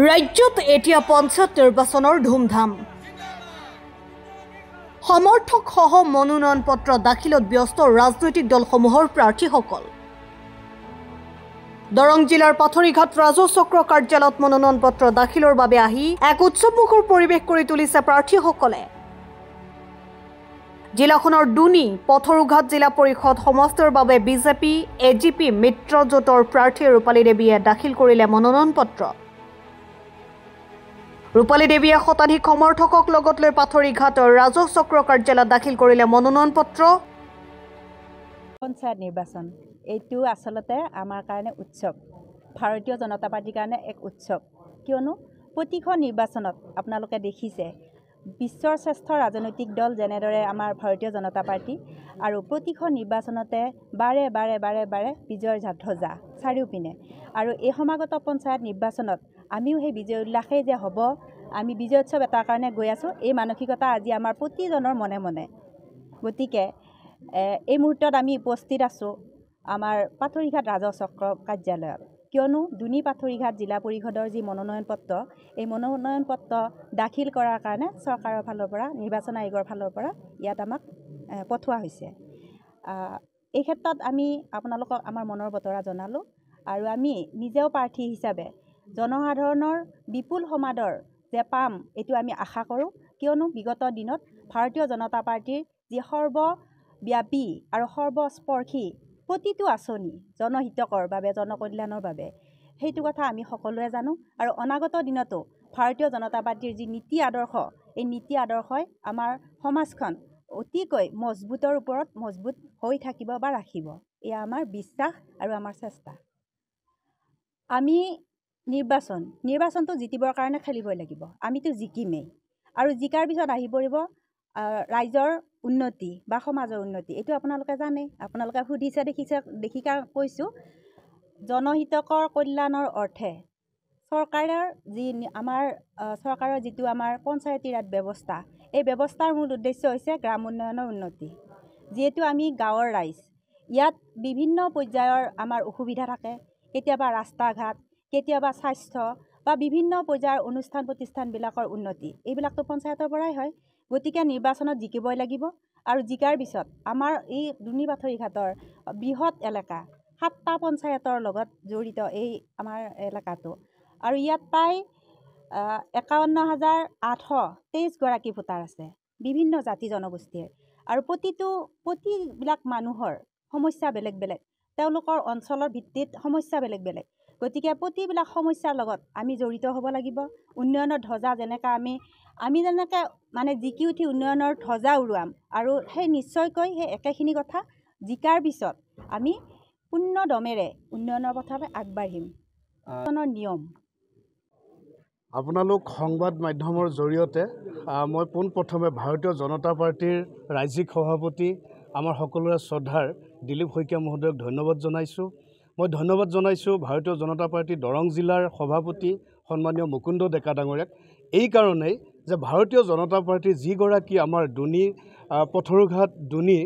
ৰাজ্যত এতিয়া পঞ্চায়ত নিৰ্বাচনৰ ধুমধাম সমৰ্থক সহ মনোনয়ন পত্ৰ দাখিলত ব্যস্ত ৰাজনৈতিক দলসমূহৰ প্ৰাৰ্থীসকল দৰং জিলাৰ পাথৰীঘাট ৰাজহ চক্ৰ কাৰ্যালয়ত মনোনয়ন পত্ৰ দাখিলৰ বাবে আহি এক উৎসৱমুখৰ পৰিৱেশ কৰি তুলিছে প্ৰাৰ্থীসকলে জিলাখনৰ দুনি পথৰুঘাট জিলা পৰিষদ সমষ্টিৰ বাবে বিজেপি এজিপি মিত্ৰজোঁটৰ প্ৰাৰ্থী ৰূপালী দেৱীয়ে দাখিল কৰিলে মনোনয়ন পত্ৰ ৰূপালী দেৱীয়ে শতাধিক সমৰ্থকক লগত লৈ পাথৰীঘাটৰ ৰাজহ চক্ৰ কাৰ্যালয়ত দাখিল কৰিলে মনোনয়ন পত্ৰ পঞ্চায়ত নিৰ্বাচন এইটো আসলতে আমাৰ কাৰণে উৎসৱ ভাৰতীয় জনতা পাৰ্টিৰ কাৰণে এক উৎসৱ কিয়নো প্ৰতিখন নিৰ্বাচনত আপোনালোকে দেখিছে বিশ্বৰ শ্ৰেষ্ঠ ৰাজনৈতিক দল যেনেদৰে আমাৰ ভাৰতীয় জনতা পাৰ্টি আৰু প্ৰতিখন নিৰ্বাচনতে বাৰে বাৰে বাৰে বাৰে বিজয়ৰ ধ্বজা চাৰিওপিনে আৰু এই সমাগত পঞ্চায়ত নিৰ্বাচনত আমিও সেই বিজয় উল্লাসেই যে হ'ব আমি বিজয় উৎসৱ এটাৰ কাৰণে গৈ আছোঁ এই মানসিকতা আজি আমাৰ প্ৰতিজনৰ মনে মনে গতিকে এই মুহূৰ্তত আমি উপস্থিত আছোঁ আমাৰ পাথৰীঘাট ৰাজহ চক্ৰ কাৰ্যালয়ত কিয়নো দুনি পাথৰীঘাট জিলা পৰিষদৰ যি মনোনয়ন পত্ৰ এই মনোনয়ন পত্ৰ দাখিল কৰাৰ কাৰণে চৰকাৰৰ ফালৰ পৰা নিৰ্বাচন আয়োগৰ ফালৰ পৰা ইয়াত আমাক পঠোৱা হৈছে এই ক্ষেত্ৰত আমি আপোনালোকক আমাৰ মনৰ বতৰা জনালোঁ আৰু আমি নিজেও প্ৰাৰ্থী হিচাপে জনসাধাৰণৰ বিপুল সমাদৰ যে পাম এইটো আমি আশা কৰোঁ কিয়নো বিগত দিনত ভাৰতীয় জনতা পাৰ্টিৰ যি সৰ্বব্যাপী আৰু সৰ্বস্পৰ্শী প্ৰতিটো আঁচনি জনহিতকৰ বাবে জনকল্যাণৰ বাবে সেইটো কথা আমি সকলোৱে জানো আৰু অনাগত দিনতো ভাৰতীয় জনতা পাৰ্টিৰ যি নীতি আদৰ্শ এই নীতি আদৰ্শই আমাৰ সমাজখন অতিকৈ মজবুতৰ ওপৰত মজবুত হৈ থাকিব বা ৰাখিব এয়া আমাৰ বিশ্বাস আৰু আমাৰ চেষ্টা আমি নিৰ্বাচনটো জিকিবৰ কাৰণে খেলিবই লাগিব আমিতো জিকিমেই আৰু জিকাৰ পিছত আহি পৰিব ৰাইজৰ উন্নতি বা সমাজৰ উন্নতি এইটো আপোনালোকে জানে আপোনালোকে সুধিছে দেখি কৈছোঁ জনহিতকৰ কল্যাণৰ অৰ্থে চৰকাৰৰ যিটো আমাৰ পঞ্চায়তী ৰাজ ব্যৱস্থা এই ব্যৱস্থাৰ মূল উদ্দেশ্য হৈছে গ্ৰাম উন্নয়নৰ উন্নতি যিহেতু আমি গাঁৱৰ ৰাইজ ইয়াত বিভিন্ন পৰ্যায়ৰ আমাৰ অসুবিধা থাকে কেতিয়াবা ৰাস্তা ঘাট কেতিয়াবা স্বাস্থ্য বা বিভিন্ন পৰ্যায়ৰ অনুষ্ঠান প্ৰতিষ্ঠানবিলাকৰ উন্নতি এইবিলাকতো পঞ্চায়তৰ পৰাই হয় গতিকে নিৰ্বাচনত জিকিবই লাগিব আৰু জিকাৰ পিছত আমাৰ এই দুনি পাথৰীঘাটৰ বৃহৎ এলেকা 7টা পঞ্চায়তৰ লগত জড়িত এই আমাৰ এলেকাটো আৰু ইয়াত প্ৰায় 51,823 গৰাকী ভোটাৰ আছে বিভিন্ন জাতি জনগোষ্ঠীৰ আৰু প্ৰতিবিলাক মানুহৰ সমস্যা বেলেগ বেলেগ তেওঁলোকৰ অঞ্চলৰ ভিত্তিত সমস্যা বেলেগ বেলেগ গতিকে প্ৰতিবিলাক সমস্যাৰ লগত আমি জড়িত হ'ব লাগিব উন্নয়নৰ ধ্বজা যেনেকৈ আমি যেনেকৈ মানে জিকি উঠি উন্নয়নৰ ধ্বজা উৰুৱাম আৰু সেই নিশ্চয়কৈ সেই একেখিনি কথা জিকাৰ পিছত আমি পূৰ্ণ দমেৰে উন্নয়নৰ পথলৈ আগবাঢ়িম নিয়ম আপোনালোক সংবাদ মাধ্যমৰ জৰিয়তে মই পোনপ্ৰথমে ভাৰতীয় জনতা পাৰ্টিৰ ৰাজ্যিক সভাপতি আমাৰ সকলোৰে শ্ৰদ্ধাৰ দিলীপ শইকীয়া মহোদয়ক ধন্যবাদ জনাইছোঁ মই ধন্যবাদ জনাইছোঁ ভাৰতীয় জনতা পাৰ্টি দৰং জিলাৰ সভাপতি সন্মানীয় মুকুন্দ ডেকা ডাঙৰীয়াক এই কাৰণেই যে ভাৰতীয় জনতা পাৰ্টিৰ যিগৰাকী আমাৰ দুনি পথৰুঘাট দুনি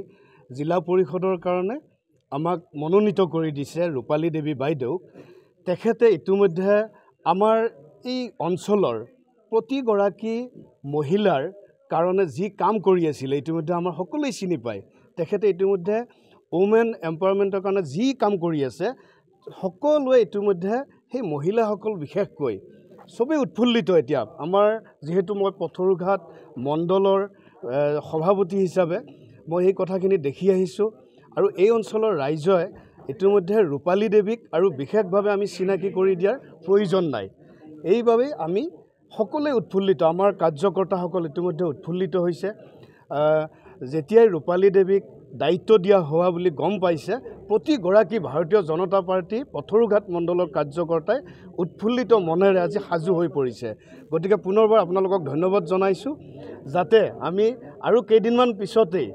জিলা পৰিষদৰ কাৰণে আমাক মনোনীত কৰি দিছে ৰূপালী দেৱী বাইদেউক তেখেতে ইতিমধ্যে আমাৰ এই অঞ্চলৰ প্ৰতিগৰাকী মহিলাৰ কাৰণে যি কাম কৰি আছিলে ইতিমধ্যে আমাৰ সকলোৱে চিনি পায় তেখেতে ইতিমধ্যে ওমেন এম্পাৱাৰমেণ্টৰ কাৰণে যি কাম কৰি আছে সকলোৱে ইতিমধ্যে সেই মহিলাসকল বিশেষকৈ চবেই উৎফুল্লিত এতিয়া আমাৰ যিহেতু মই পথৰুঘাট মণ্ডলৰ সভাপতি হিচাপে মই এই কথাখিনি দেখি আহিছোঁ আৰু এই অঞ্চলৰ ৰাইজে ইতিমধ্যে ৰূপালী দেৱীক আৰু বিশেষভাৱে আমি চিনাকি কৰি দিয়াৰ প্ৰয়োজন নাই এইবাবে আমি সকলোৱে উৎফুল্লিত আমাৰ কাৰ্যকৰ্তাসকল ইতিমধ্যে উৎফুল্লিত হৈছে যেতিয়াই ৰূপালী দেৱীক দায়িত্ব দিয়া হোৱা বুলি গম পাইছে প্ৰতিগৰাকী ভাৰতীয় জনতা পাৰ্টি পথৰুঘাট মণ্ডলৰ কাৰ্যকৰ্তাই উৎফুল্লিত মনেৰে আজি সাজু হৈ পৰিছে গতিকে পুনৰবাৰ আপোনালোকক ধন্যবাদ জনাইছোঁ যাতে আমি আৰু কেইদিনমান পিছতেই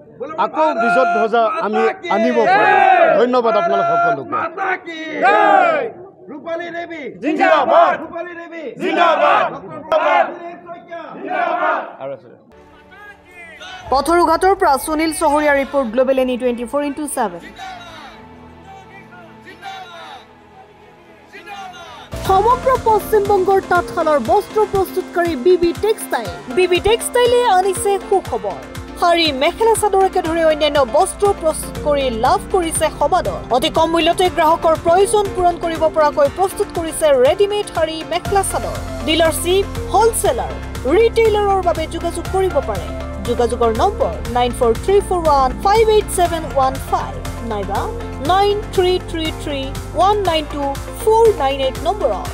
আকৌ বিজয় ধ্বজা আমি আনিব পাৰোঁ ধন্যবাদ আপোনালোক সকলোকে ৰূপালী দেৱী জিন্দাবাদ ৰূপালী দেৱী জিন্দাবাদ পথৰুঘাটৰ পৰা সুনীল চহৰীয়া ৰিপৰ্ট গ্লোবেল এনি 24x7 সমগ্ৰ পশ্চিমবংগৰ তাঁতশালৰ বস্ত্ৰ প্ৰস্তুতকাৰী বিবি টেক্সটাইল। বিবি টেক্সটাইলে আনিছে সুখবৰ। শাৰী মেখেলা চাদৰকে ধৰি অন্যান্য বস্ত্ৰ প্ৰস্তুত কৰি লাভ কৰিছে সমাদৰ। অতি কম মূল্যতে গ্ৰাহকৰ প্ৰয়োজন পূৰণ কৰিব পৰাকৈ প্ৰস্তুত কৰিছে ৰেডিমেড শাৰী মেখেলা চাদৰ। ডিলাৰশ্বিপ, হোলচেলাৰ, ৰিটেইলাৰৰ বাবে যোগাযোগ কৰিব পাৰে। যোগাযোগৰ নম্বৰ 9434158715 নাইবা 9333192498 নম্বৰত।